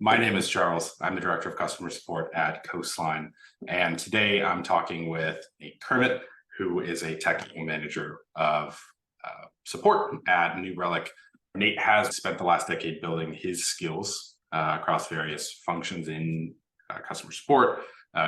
My name is Charles. I'm the Director of Customer Support at Coastline. And today I'm talking with Kermit, who is a technical manager of support at New Relic. Nate has spent the last decade building his skills across various functions in customer support,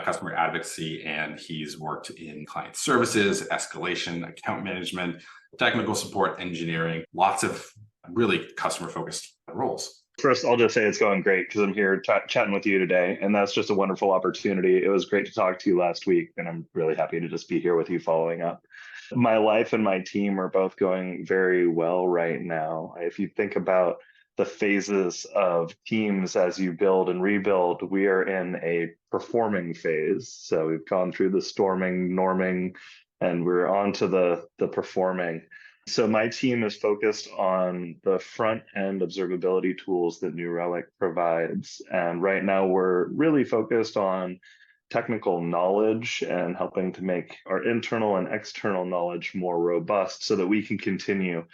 customer advocacy, and he's worked in client services, escalation, account management, technical support, engineering, lots of really customer-focused roles. First, I'll just say it's going great because I'm here chatting with you today, and that's just a wonderful opportunity. It was great to talk to you last week, and I'm really happy to just be here with you following up. My life and my team are both going very well right now. If you think about the phases of teams as you build and rebuild, we are in a performing phase. So we've gone through the storming, norming, and we're on to the performing. So my team is focused on the front end observability tools that New Relic provides. And right now we're really focused on technical knowledge and helping to make our internal and external knowledge more robust so that we can continue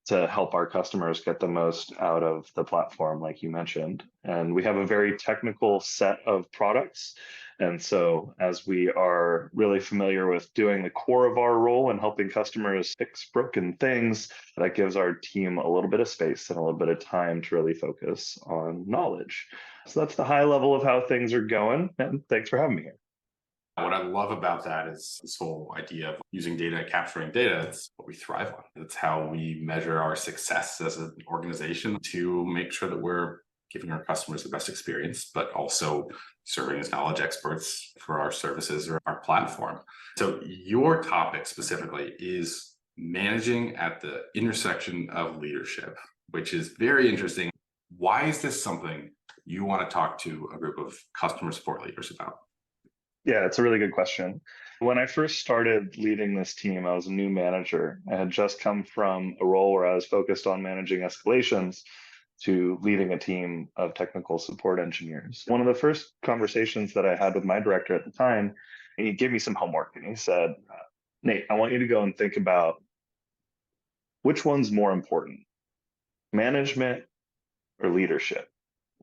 to help our customers get the most out of the platform, like you mentioned. And we have a very technical set of products. And so as we are really familiar with doing the core of our role and helping customers fix broken things, that gives our team a little bit of space and a little bit of time to really focus on knowledge. So that's the high level of how things are going. And thanks for having me here. What I love about that is this whole idea of using data, capturing data. It's what we thrive on. It's how we measure our success as an organization to make sure that we're giving our customers the best experience, but also serving as knowledge experts for our services or our platform. So your topic specifically is managing at the intersection of leadership, which is very interesting. Why is this something you want to talk to a group of customer support leaders about? Yeah, it's a really good question. When I first started leading this team, I was a new manager. I had just come from a role where I was focused on managing escalations to leading a team of technical support engineers. One of the first conversations that I had with my director at the time, he gave me some homework and he said, Nate, I want you to go and think about which one's more important, management or leadership.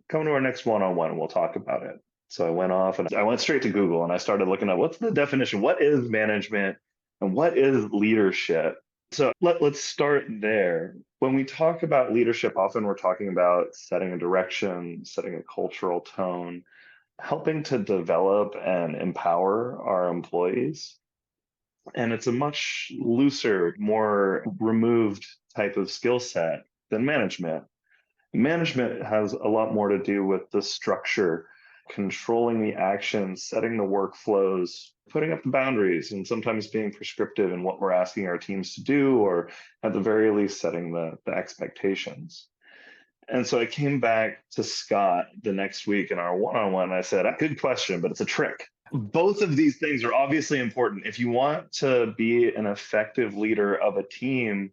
Come to our next one-on-one and we'll talk about it. So I went off and I went straight to Google and I started looking at what's the definition? What is management and what is leadership? So let's start there. When we talk about leadership, often we're talking about setting a direction, setting a cultural tone, helping to develop and empower our employees. And it's a much looser, more removed type of skill set than management. Management has a lot more to do with the structure, controlling the actions, setting the workflows, putting up the boundaries, and sometimes being prescriptive in what we're asking our teams to do, or at the very least, setting the expectations. And so I came back to Scott the next week in our one-on-one, and I said, good question, but it's a trick. Both of these things are obviously important. If you want to be an effective leader of a team,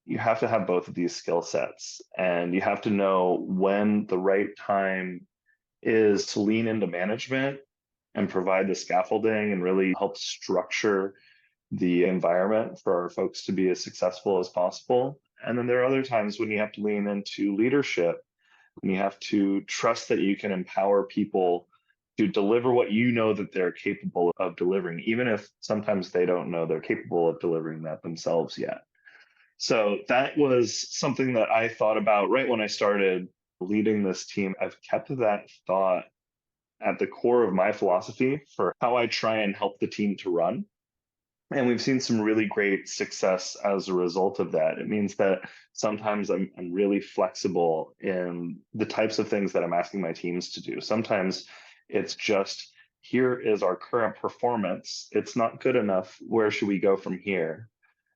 you have to have both of these skill sets, and you have to know when the right time is to lean into management and provide the scaffolding and really help structure the environment for our folks to be as successful as possible. And then there are other times when you have to lean into leadership and you have to trust that you can empower people to deliver what you know that they're capable of delivering, even if sometimes they don't know they're capable of delivering that themselves yet. So that was something that I thought about right when I started leading this team. I've kept that thought at the core of my philosophy for how I try and help the team to run. And we've seen some really great success as a result of that. It means that sometimes I'm really flexible in the types of things that I'm asking my teams to do. Sometimes it's just, here is our current performance. It's not good enough. Where should we go from here?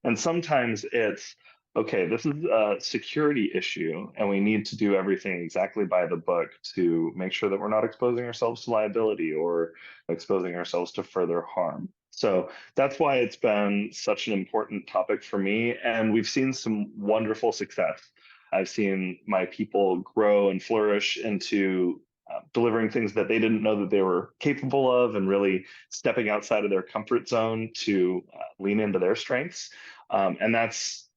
And sometimes it's, okay, this is a security issue, and we need to do everything exactly by the book to make sure that we're not exposing ourselves to liability or exposing ourselves to further harm. So that's why it's been such an important topic for me. And we've seen some wonderful success. I've seen my people grow and flourish into delivering things that they didn't know that they were capable of, and really stepping outside of their comfort zone to lean into their strengths. And that's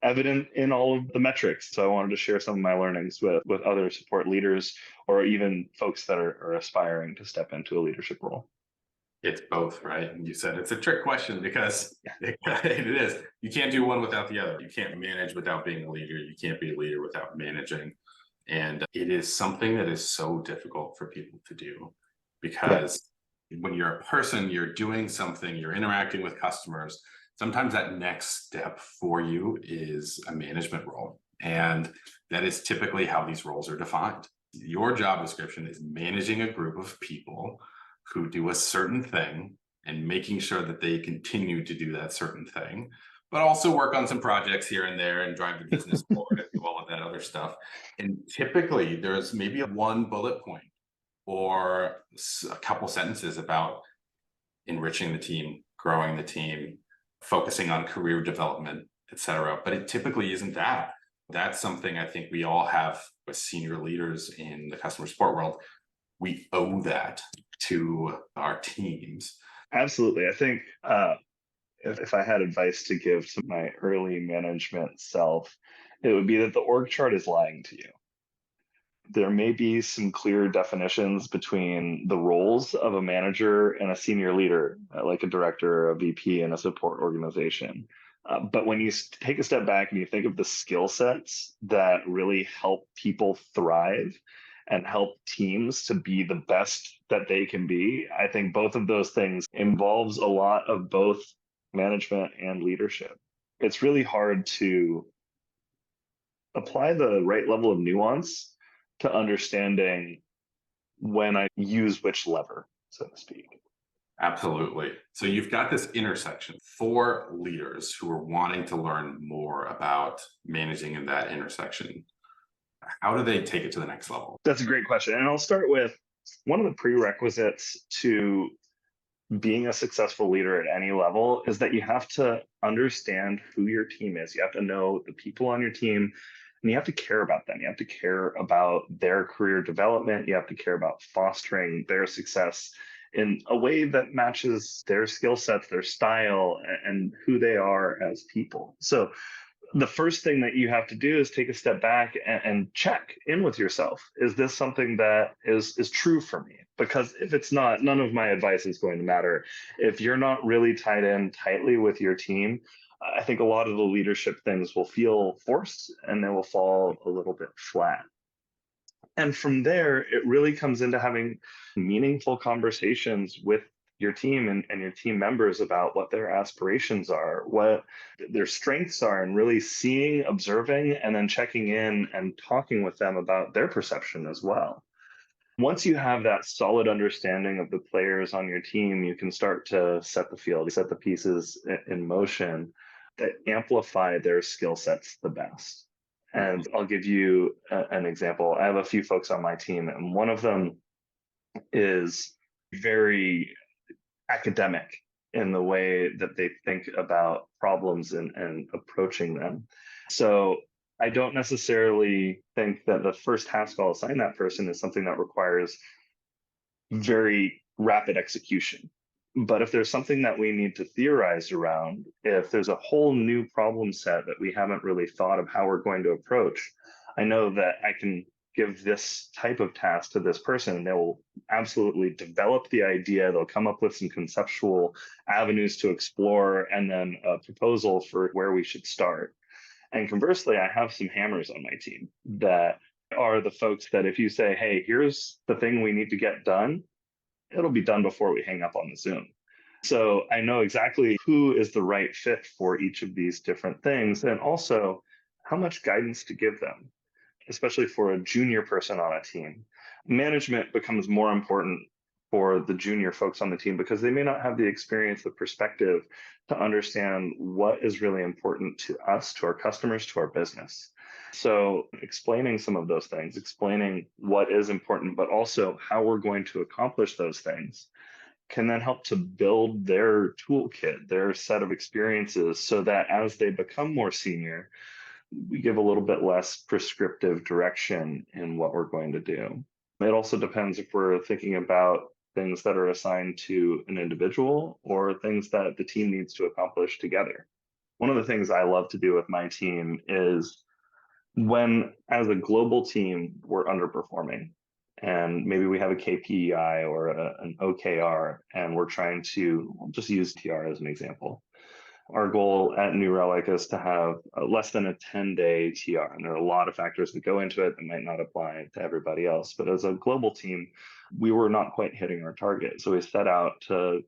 evident in all of the metrics. So I wanted to share some of my learnings with other support leaders or even folks that are aspiring to step into a leadership role. It's both, right? And you said it's a trick question because Yeah. it is. You can't do one without the other. You can't manage without being a leader. You can't be a leader without managing. And it is something that is so difficult for people to do Yeah. because when you're a person, you're doing something, you're interacting with customers. Sometimes that next step for you is a management role. And that is typically how these roles are defined. Your job description is managing a group of people who do a certain thing and making sure that they continue to do that certain thing, but also work on some projects here and there and drive the business forward and do all of that other stuff. And typically there's maybe one bullet point or a couple sentences about enriching the team, growing the team, focusing on career development, etc. But it typically isn't that. That's something I think we all have as senior leaders in the customer support world. We owe that to our teams. Absolutely. I think if I had advice to give to my early management self, it would be that the org chart is lying to you. There may be some clear definitions between the roles of a manager and a senior leader, like a director, a VP in a support organization. But when you take a step back and you think of the skill sets that really help people thrive and help teams to be the best that they can be, I think both of those things involves a lot of both management and leadership. It's really hard to apply the right level of nuance to understanding when I use which lever, so to speak. Absolutely. So you've got this intersection for leaders who are wanting to learn more about managing in that intersection. How do they take it to the next level? That's a great question. And I'll start with one of the prerequisites to being a successful leader at any level is that you have to understand who your team is. You have to know the people on your team and you have to care about them. You have to care about their career development. You have to care about fostering their success in a way that matches their skill sets, their style, and who they are as people. So the first thing that you have to do is take a step back and check in with yourself. Is this something that is true for me? Because if it's not, none of my advice is going to matter. If you're not really tied in tightly with your team, I think a lot of the leadership things will feel forced and they will fall a little bit flat. And from there, it really comes into having meaningful conversations with your team and your team members about what their aspirations are, what their strengths are, and really seeing, observing, and then checking in and talking with them about their perception as well. Once you have that solid understanding of the players on your team, you can start to set the field, set the pieces in motion that amplify their skill sets the best. And I'll give you an example. I have a few folks on my team, and one of them is very academic in the way that they think about problems and approaching them. So I don't necessarily think that the first task I'll assign that person is something that requires very rapid execution. But if there's something that we need to theorize around, if there's a whole new problem set that we haven't really thought of how we're going to approach, I know that I can give this type of task to this person and they will absolutely develop the idea. They'll come up with some conceptual avenues to explore and then a proposal for where we should start. And conversely, I have some hammers on my team that are the folks that if you say, hey, here's the thing we need to get done, it'll be done before we hang up on the Zoom. So I know exactly who is the right fit for each of these different things and also how much guidance to give them, especially for a junior person on a team. Management becomes more important for the junior folks on the team because they may not have the experience, the perspective to understand what is really important to us, to our customers, to our business. So explaining some of those things, explaining what is important, but also how we're going to accomplish those things can then help to build their toolkit, their set of experiences, so that as they become more senior, we give a little bit less prescriptive direction in what we're going to do. It also depends if we're thinking about things that are assigned to an individual or things that the team needs to accomplish together. One of the things I love to do with my team is when, as a global team, we're underperforming and maybe we have a KPI or an OKR, and we're trying to just use TR as an example. Our goal at New Relic is to have less than a 10-day TR. And there are a lot of factors that go into it that might not apply to everybody else. But as a global team, we were not quite hitting our target. So we set out to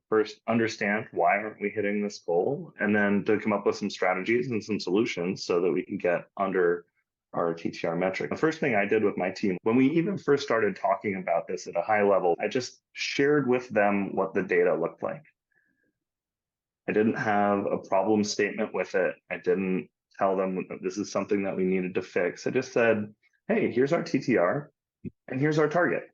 first understand why aren't we hitting this goal, and then to come up with some strategies and some solutions so that we can get under our TTR metric. The first thing I did with my team, when we even first started talking about this at a high level, I just shared with them what the data looked like. I didn't have a problem statement with it. I didn't tell them this is something that we needed to fix. I just said, hey, here's our TTR and here's our target.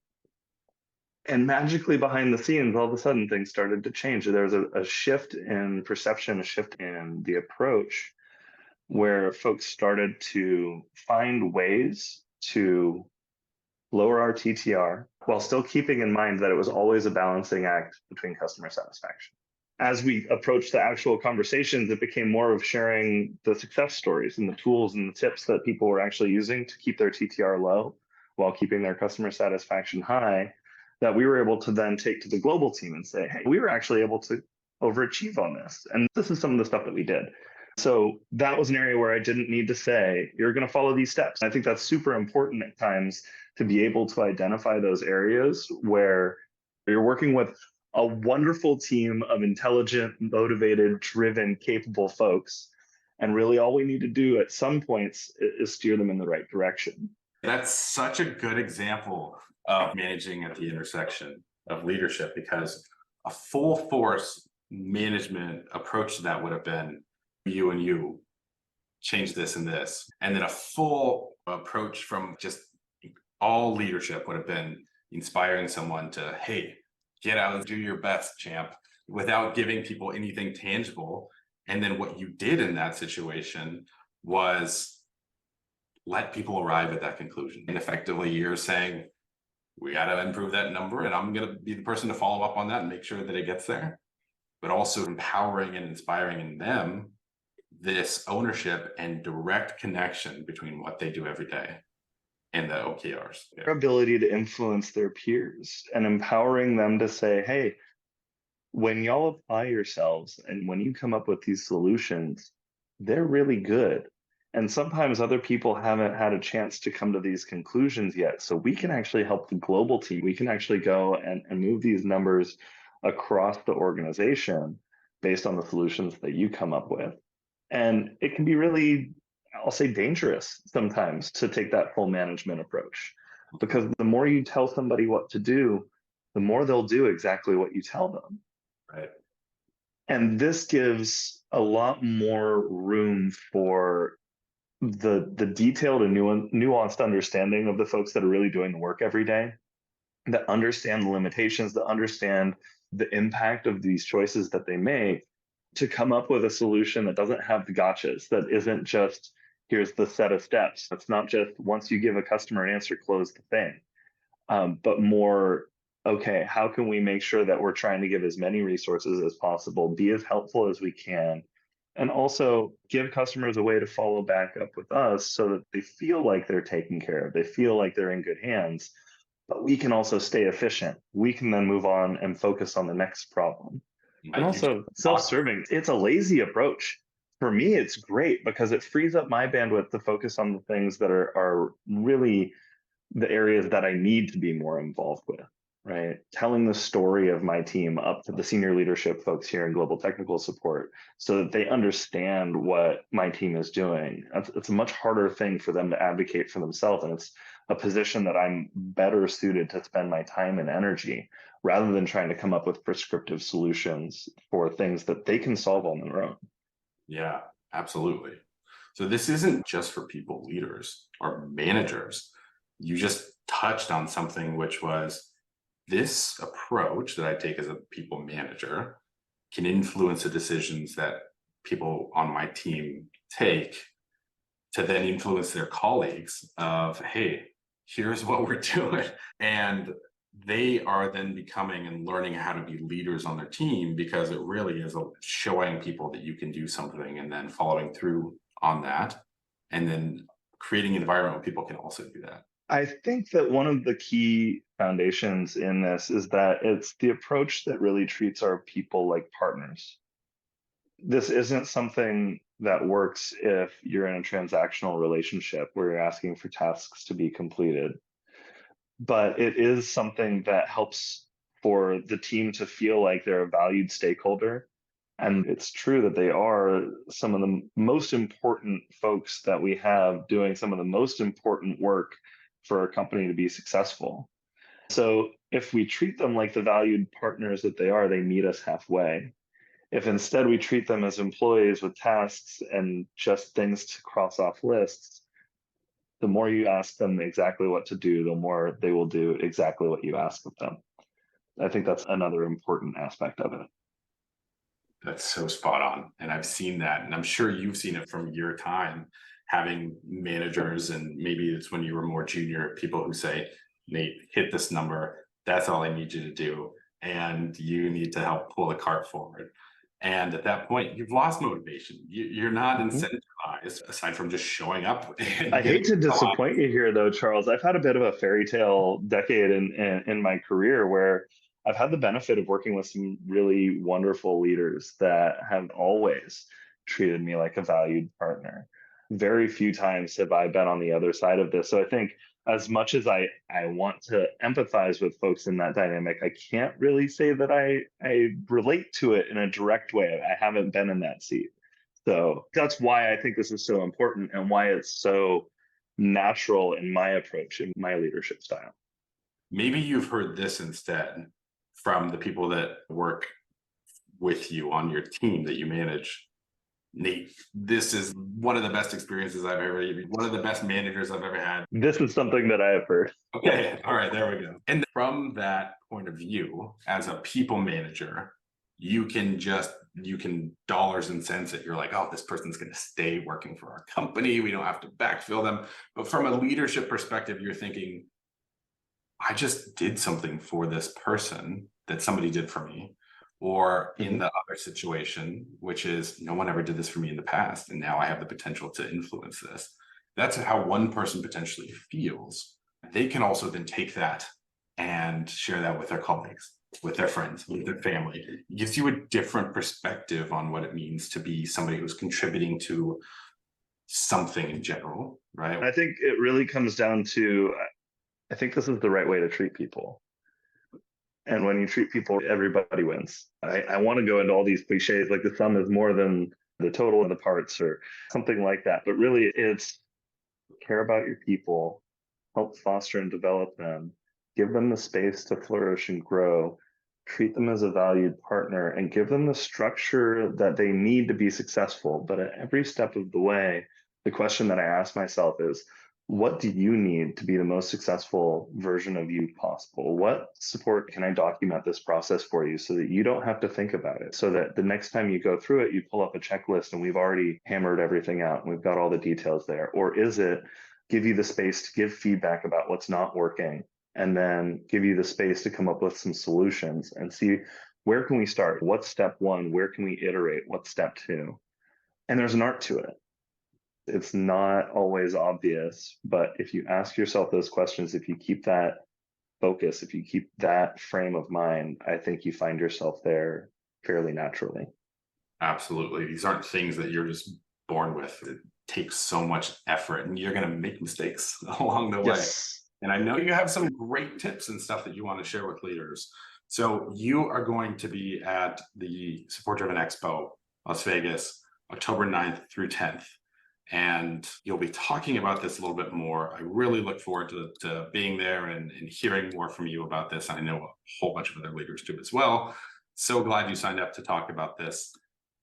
And magically behind the scenes, all of a sudden things started to change. There was a shift in perception, a shift in the approach, where folks started to find ways to lower our TTR while still keeping in mind that it was always a balancing act between customer satisfaction. As we approached the actual conversations, it became more of sharing the success stories and the tools and the tips that people were actually using to keep their TTR low while keeping their customer satisfaction high, that we were able to then take to the global team and say, hey, we were actually able to overachieve on this. And this is some of the stuff that we did. So that was an area where I didn't need to say, you're going to follow these steps. I think that's super important at times to be able to identify those areas where you're working with a wonderful team of intelligent, motivated, driven, capable folks. And really all we need to do at some points is steer them in the right direction. That's such a good example of managing at the intersection of leadership, because a full force management approach to that would have been you and you change this and this. And then a full approach from just all leadership would have been inspiring someone to, hey, get out and do your best, champ, without giving people anything tangible. And then what you did in that situation was let people arrive at that conclusion. And effectively, you're saying, we got to improve that number, and I'm going to be the person to follow up on that and make sure that it gets there. But also empowering and inspiring in them this ownership and direct connection between what they do every day and the OKRs. Their ability to influence their peers and empowering them to say, hey, when y'all apply yourselves and when you come up with these solutions, they're really good. And sometimes other people haven't had a chance to come to these conclusions yet. So we can actually help the global team. We can actually go and move these numbers across the organization based on the solutions that you come up with. And it can be really, I'll say, dangerous sometimes to take that full management approach, because the more you tell somebody what to do, the more they'll do exactly what you tell them. Right. And this gives a lot more room for the detailed and nuanced understanding of the folks that are really doing the work every day, that understand the limitations, that understand the impact of these choices that they make, to come up with a solution that doesn't have the gotchas, that isn't just, here's the set of steps. It's not just once you give a customer an answer, close the thing, but more, okay, how can we make sure that we're trying to give as many resources as possible, be as helpful as we can, and also give customers a way to follow back up with us so that they feel like they're taken care of, they feel like they're in good hands, but we can also stay efficient. We can then move on and focus on the next problem. And also self-serving, it's a lazy approach. For me, it's great because it frees up my bandwidth to focus on the things that are really the areas that I need to be more involved with, right? Telling the story of my team up to the senior leadership folks here in global technical support so that they understand what my team is doing. It's a much harder thing for them to advocate for themselves. And it's a position that I'm better suited to spend my time and energy rather than trying to come up with prescriptive solutions for things that they can solve on their own. Yeah, absolutely. So this isn't just for people leaders or managers. You just touched on something, which was this approach that I take as a people manager can influence the decisions that people on my team take to then influence their colleagues of, hey, here's what we're doing. And they are then becoming and learning how to be leaders on their team, because it really is showing people that you can do something and then following through on that, and then creating an environment where people can also do that. I think that one of the key foundations in this is that it's the approach that really treats our people like partners. This isn't something that works if you're in a transactional relationship where you're asking for tasks to be completed, but it is something that helps for the team to feel like they're a valued stakeholder. And it's true that they are some of the most important folks that we have doing some of the most important work for a company to be successful. So if we treat them like the valued partners that they are, they meet us halfway. If instead we treat them as employees with tasks and just things to cross off lists, the more you ask them exactly what to do, the more they will do exactly what you ask of them. I think that's another important aspect of it. That's so spot on. And I've seen that. And I'm sure you've seen it from your time having managers, and maybe it's when you were more junior, people who say, Nate, hit this number. That's all I need you to do. And you need to help pull the cart forward. And at that point, you've lost motivation. You're not Mhm. incentivized aside from just showing up and I getting hate to a lot. disappoint you here, though, Charles. I've had a bit of a fairy tale decade in my career where I've had the benefit of working with some really wonderful leaders that have always treated me like a valued partner. Very few times have I been on the other side of this. So I think as much as I want to empathize with folks in that dynamic, I can't really say that I relate to it in a direct way. I haven't been in that seat. So that's why I think this is so important and why it's so natural in my approach in my leadership style. Maybe you've heard this instead from the people that work with you on your team that you manage. Nate, this is one of the best experiences I've ever, one of the best managers I've ever had. This is something that I have heard. Okay, all right, there we go. And from that point of view, as a people manager, you can dollars and cents it. You're like, oh, this person's going to stay working for our company. We don't have to backfill them. But from a leadership perspective, you're thinking, I just did something for this person that somebody did for me. Or in Mhm. the other situation, which is no one ever did this for me in the past, and now I have the potential to influence this. That's how one person potentially feels. They can also then take that and share that with their colleagues, with their friends, with their family. It gives you a different perspective on what it means to be somebody who's contributing to something in general, right? I think it really comes down to I think this is the right way to treat people. And when you treat people, everybody wins. I want to go into all these cliches like the sum is more than the total of the parts or something like that. But really, it's care about your people, help foster and develop them, give them the space to flourish and grow, treat them as a valued partner, and give them the structure that they need to be successful. But at every step of the way, the question that I ask myself is, what do you need to be the most successful version of you possible? What support can I document this process for you so that you don't have to think about it? So that the next time you go through it, you pull up a checklist and we've already hammered everything out and we've got all the details there. Or is it give you the space to give feedback about what's not working and then give you the space to come up with some solutions and see where can we start? What's step one? Where can we iterate? What's step two? And there's an art to it. It's not always obvious, but if you ask yourself those questions, if you keep that focus, if you keep that frame of mind, I think you find yourself there fairly naturally. Absolutely. These aren't things that you're just born with. It takes so much effort, and you're going to make mistakes along the way. Yes. And I know you have some great tips and stuff that you want to share with leaders. So you are going to be at the Support Driven Expo, Las Vegas, October 9th through 10th. And you'll be talking about this a little bit more. I really look forward to being there and hearing more from you about this. I know a whole bunch of other leaders do as well. So glad you signed up to talk about this.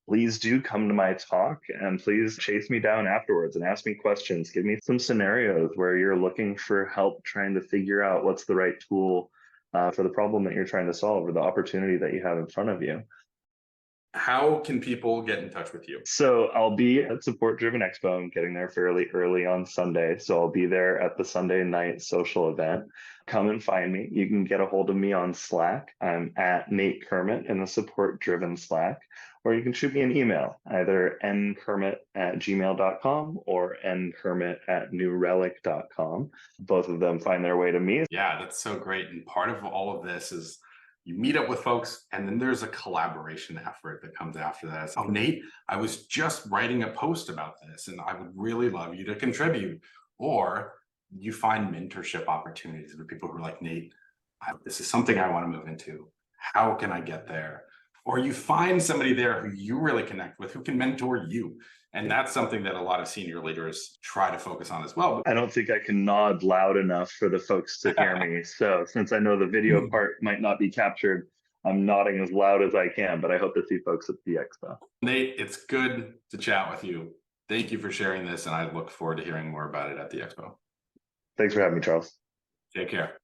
Please do come to my talk and please chase me down afterwards and ask me questions. Give me some scenarios where you're looking for help trying to figure out what's the right tool for the problem that you're trying to solve or the opportunity that you have in front of you. How can people get in touch with you? So I'll be at Support Driven Expo. I'm getting there fairly early on Sunday. So I'll be there at the Sunday night social event. Come and find me. You can get a hold of me on Slack. I'm at Nate Kermit in the Support Driven Slack. Or you can shoot me an email, either nkermit@gmail.com or nkermit@newrelic.com. Both of them find their way to me. Yeah, that's so great. And part of all of this is you meet up with folks, and then there's a collaboration effort that comes after that. It's, oh, Nate, I was just writing a post about this, and I would really love you to contribute. Or you find mentorship opportunities with people who are like, Nate, this is something I want to move into. How can I get there? Or you find somebody there who you really connect with, who can mentor you. And that's something that a lot of senior leaders try to focus on as well. I don't think I can nod loud enough for the folks to hear me. So since I know the video part might not be captured, I'm nodding as loud as I can, but I hope to see folks at the expo. Nate, it's good to chat with you. Thank you for sharing this, and I look forward to hearing more about it at the expo. Thanks for having me, Charles. Take care.